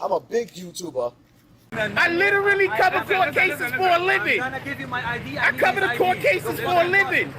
I'm a big YouTuber. I literally cover court cases for a living. I'm gonna give you my ID. I cover the court cases for a living.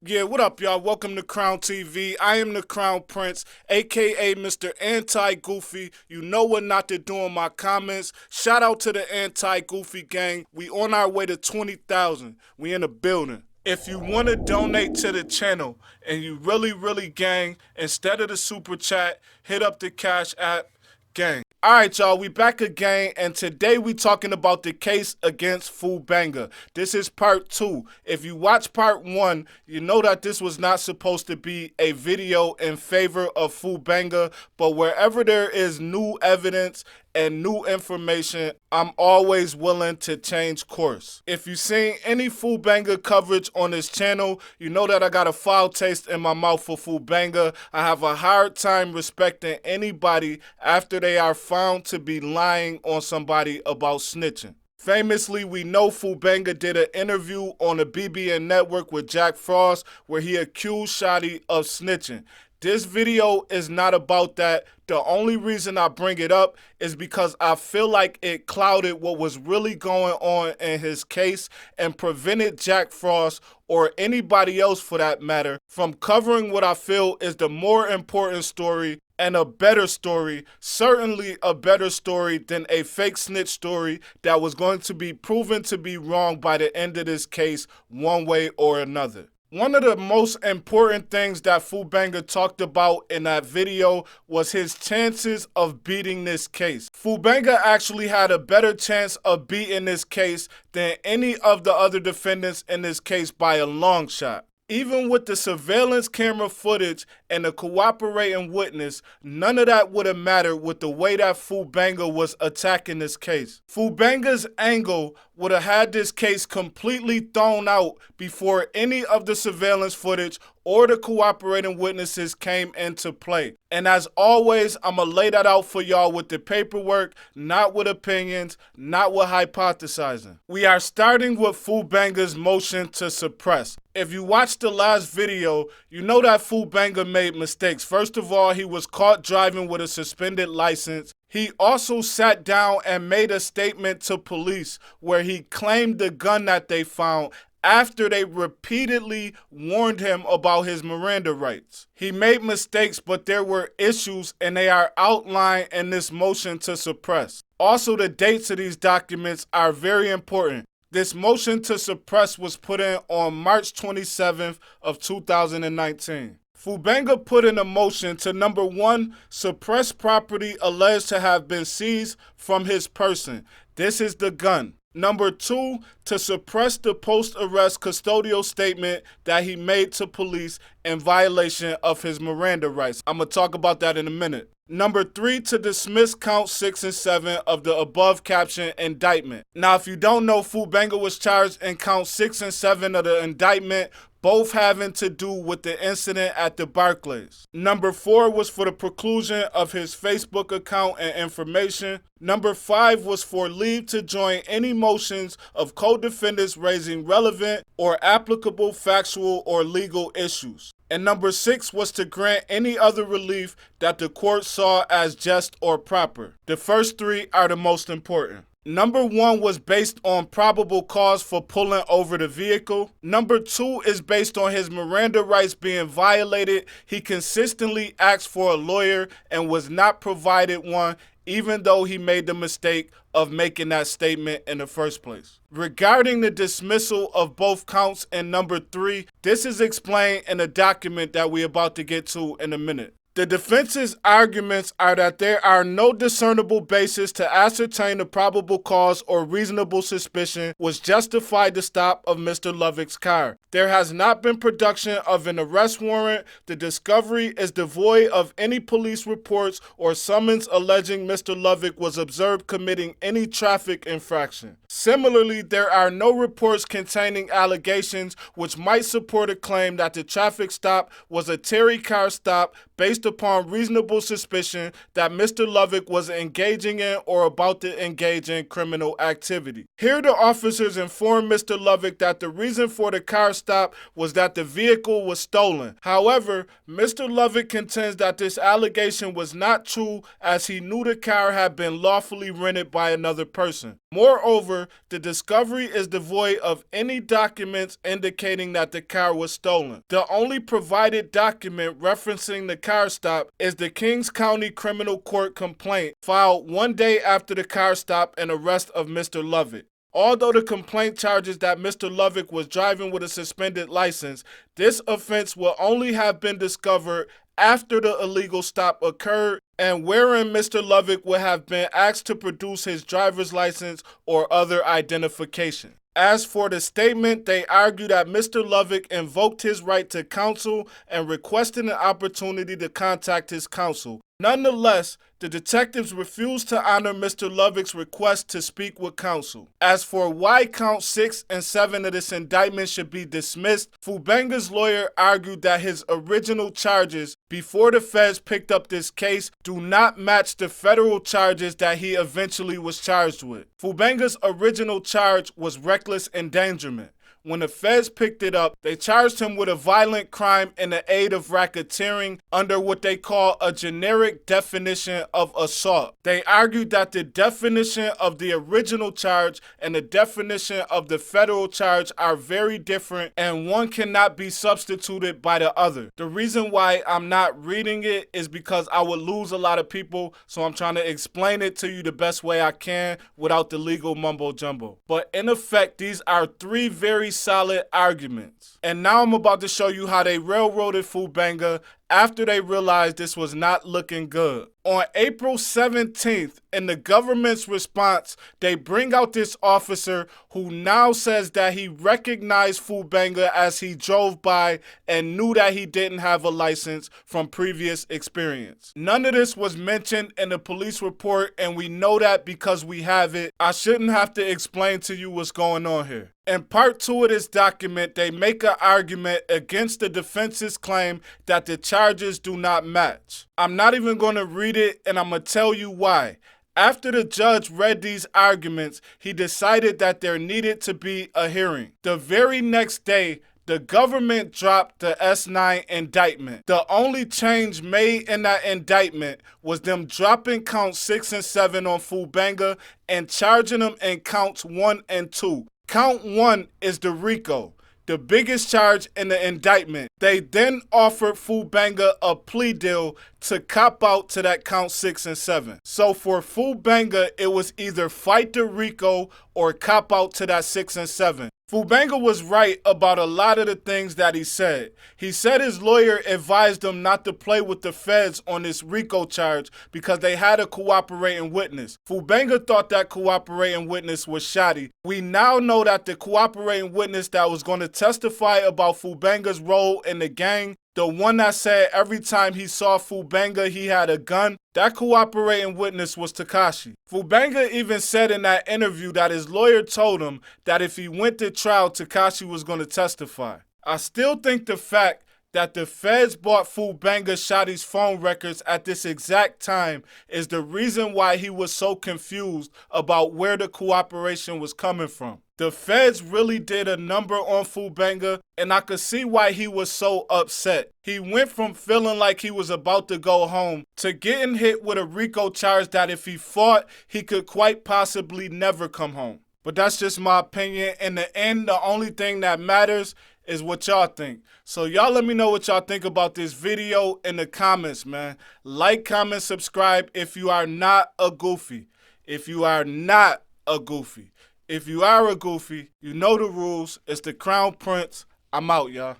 Yeah, what up, y'all? Welcome to Crown TV. I am the Crown Prince, a.k.a. Mr. Anti-Goofy. You know what not to do in my comments. Shout out to the Anti-Goofy gang. We on our way to 20,000. We in the building. If you want to donate to the channel and you really gang, instead of the super chat, hit up the Cash App gang. Alright y'all, we back again, and today we talking about the case against Fu Banga. This is part 2. If you watch part 1, you know that this was not supposed to be a video in favor of Fu Banga, but wherever there is new evidence and new information, I'm always willing to change course. If you've seen any Fu Banga coverage on this channel, you know that I got a foul taste in my mouth for Fu Banga. I have a hard time respecting anybody after they are found to be lying on somebody about snitching. Famously, we know Fu Banga did an interview on the BBN network with Jack Frost where he accused Shotty of snitching. This video is not about that. The only reason I bring it up is because I feel like it clouded what was really going on in his case and prevented Jack Frost, or anybody else for that matter, from covering what I feel is the more important story and a better story, certainly a better story than a fake snitch story that was going to be proven to be wrong by the end of this case one way or another. One of the most important things that Fu Banga talked about in that video was his chances of beating this case. Fu Banga actually had a better chance of beating this case than any of the other defendants in this case by a long shot. Even with the surveillance camera footage and the cooperating witness, none of that would have mattered with the way that Fu Banga was attacking this case. Fu Banga's angle would have had this case completely thrown out before any of the surveillance footage or the cooperating witnesses came into play. And as always, I'm going to lay that out for y'all with the paperwork, not with opinions, not with hypothesizing. We are starting with Fu Banga's motion to suppress. If you watched the last video, you know that Fu Banga made mistakes. First of all, he was caught driving with a suspended license. He also sat down and made a statement to police where he claimed the gun that they found after they repeatedly warned him about his Miranda rights. He made mistakes, but there were issues and they are outlined in this motion to suppress. Also, the dates of these documents are very important. This motion to suppress was put in on March 27th of 2019. Fu Banga put in a motion to, number 1, suppress property alleged to have been seized from his person. This is the gun. Number 2, to suppress the post-arrest custodial statement that he made to police in violation of his Miranda rights. I'm going to talk about that in a minute. Number 3, to dismiss counts 6 and 7 of the above captioned indictment. Now, if you don't know, Fu Banga was charged in counts 6 and 7 of the indictment, both having to do with the incident at the Barclays. Number 4 was for the preclusion of his Facebook account and information. Number 5 was for leave to join any motions of co-defendants raising relevant or applicable factual or legal issues. And number 6 was to grant any other relief that the court saw as just or proper. The first 3 are the most important. Number 1 was based on probable cause for pulling over the vehicle. Number 2 is based on his Miranda rights being violated. He consistently asked for a lawyer and was not provided one, even though he made the mistake of making that statement in the first place. Regarding the dismissal of both counts in number 3, this is explained in a document that we're about to get to in a minute. The defense's arguments are that there are no discernible basis to ascertain the probable cause or reasonable suspicion which justified the stop of Mr. Lovick's car. There has not been production of an arrest warrant. The discovery is devoid of any police reports or summons alleging Mr. Lovick was observed committing any traffic infraction. Similarly, there are no reports containing allegations which might support a claim that the traffic stop was a Terry car stop based upon reasonable suspicion that Mr. Lovick was engaging in or about to engage in criminal activity. Here the officers informed Mr. Lovick that the reason for the car stop was that the vehicle was stolen. However, Mr. Lovick contends that this allegation was not true as he knew the car had been lawfully rented by another person. Moreover, the discovery is devoid of any documents indicating that the car was stolen. The only provided document referencing the car stop is the Kings County Criminal Court complaint filed 1 day after the car stop and arrest of Mr. Lovick. Although the complaint charges that Mr. Lovick was driving with a suspended license, this offense will only have been discovered after the illegal stop occurred and wherein Mr. Lovick would have been asked to produce his driver's license or other identification. As for the statement, they argue that Mr. Lovick invoked his right to counsel and requested an opportunity to contact his counsel. Nonetheless, the detectives refused to honor Mr. Lovick's request to speak with counsel. As for why counts 6 and 7 of this indictment should be dismissed, Fu Banga's lawyer argued that his original charges before the feds picked up this case do not match the federal charges that he eventually was charged with. Fu Banga's original charge was reckless endangerment. When the feds picked it up, they charged him with a violent crime in the aid of racketeering under what they call a generic definition of assault. They argued that the definition of the original charge and the definition of the federal charge are very different and one cannot be substituted by the other. The reason why I'm not reading it is because I would lose a lot of people, so I'm trying to explain it to you the best way I can without the legal mumbo jumbo. But in effect, these are 3 very solid arguments. And now I'm about to show you how they railroaded Fu Banga after they realized this was not looking good. On April 17th, in the government's response, they bring out this officer who now says that he recognized Fu Banga as he drove by and knew that he didn't have a license from previous experience. None of this was mentioned in the police report, and we know that because we have it. I shouldn't have to explain to you what's going on here. In part 2 of this document, they make an argument against the defense's claim that the charges do not match. I'm not even going to read it, and I'm going to tell you why. After the judge read these arguments, he decided that there needed to be a hearing. The very next day, the government dropped the S9 indictment. The only change made in that indictment was them dropping counts 6 and 7 on Fu Banga and charging them in counts 1 and 2. Count 1 is the Rico, the biggest charge in the indictment. They then offered Fu Banga a plea deal to cop out to that count 6 and 7. So for Fu Banga, it was either fight the Rico or cop out to that 6 and 7. Fu Banga was right about a lot of the things that he said. He said his lawyer advised him not to play with the feds on this Rico charge because they had a cooperating witness. Fu Banga thought that cooperating witness was Shotty. We now know that the cooperating witness that was going to testify about Fu Banga's role in the gang, the one that said every time he saw Fu Banga he had a gun, that cooperating witness was Takashi. Fu Banga even said in that interview that his lawyer told him that if he went to trial, Takashi was going to testify. I still think the fact that the feds bought Fu Banga Shotty's phone records at this exact time is the reason why he was so confused about where the cooperation was coming from. The feds really did a number on Fu Banga, and I could see why he was so upset. He went from feeling like he was about to go home to getting hit with a Rico charge that if he fought, he could quite possibly never come home. But that's just my opinion. In the end, the only thing that matters is what y'all think. So y'all let me know what y'all think about this video in the comments, man. Like, comment, subscribe if you are not a goofy. If you are not a goofy. If you are a goofy, you know the rules. It's the Crown Prince. I'm out, y'all.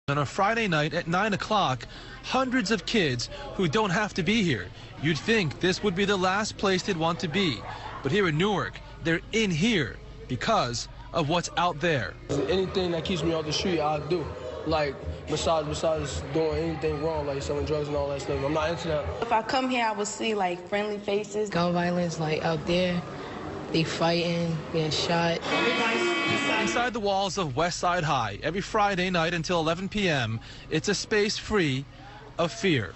On a Friday night at 9 o'clock, hundreds of kids who don't have to be here. You'd think this would be the last place they'd want to be. But here in Newark, they're in here because of what's out there. Anything that keeps me off the street, I'll do. Like, besides doing anything wrong, like selling drugs and all that stuff. I'm not into that. If I come here, I will see, like, friendly faces. Gun violence, like, out there. They fighting, being shot. Inside the walls of West Side High, every Friday night until 11 p.m., it's a space free of fear.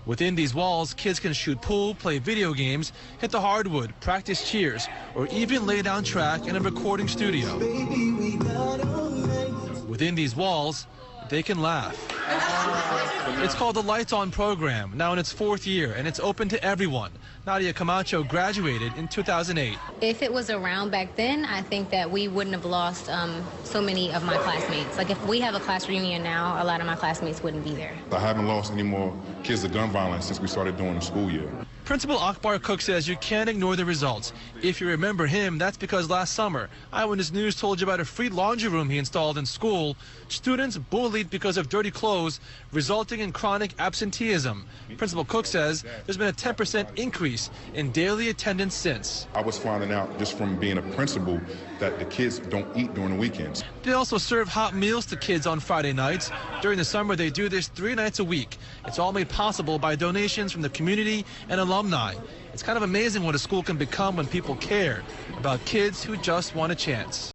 Within these walls, kids can shoot pool, play video games, hit the hardwood, practice cheers, or even lay down track in a recording studio. Within these walls, they can laugh. It's called the Lights On program, now in its 4th year, and it's open to everyone. Nadia Camacho graduated in 2008. If it was around back then, I think that we wouldn't have lost so many of my classmates. Like if we have a class reunion now, a lot of my classmates wouldn't be there. I haven't lost any more kids to gun violence since we started doing the school year. Principal Akbar Cook says you can't ignore the results. If you remember him, that's because last summer, Eyewitness News told you about a free laundry room he installed in school. Students bullied because of dirty clothes, resulting in chronic absenteeism. Principal Cook says there's been a 10% increase in daily attendance since. I was finding out just from being a principal that the kids don't eat during the weekends. They also serve hot meals to kids on Friday nights. During the summer, they do this 3 nights a week. It's all made possible by donations from the community and alumni. It's kind of amazing what a school can become when people care about kids who just want a chance.